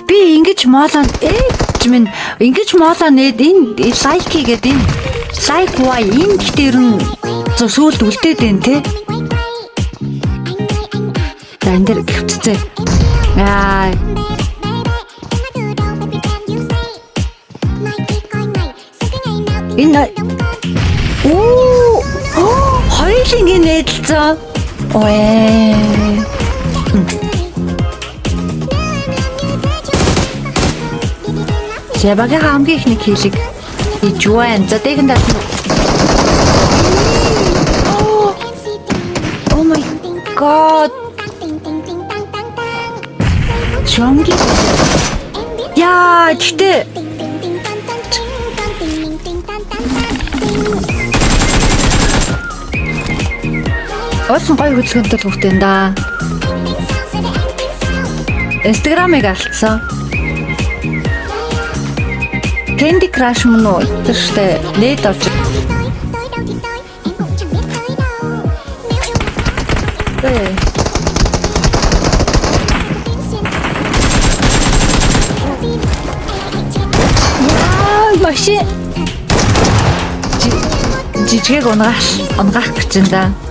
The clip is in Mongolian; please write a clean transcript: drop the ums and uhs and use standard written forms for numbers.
би ингэж моолоо минь ингэж моолоо нээд энэ лайки гэдэг энэ лайк вай энэ дээр нь сүлд үлдээд байна те. За энэ дэр хөвцөө. Яа. Энэ хоёулын нээдлцээ. Ой. Жабагийн хамгийн их нэг хэлэг иж байна. За тэгэн даа. Oh my god. Шонги. Яа, тэгтээ. Осон гоё хөдөлгөөнтэй л хөвтөн да. Instagram-ыг алдсан. Candy Crush мөн үү? Тэр штэ нээд авч. Яа, машин. Жижиг унгаах гэж байна да.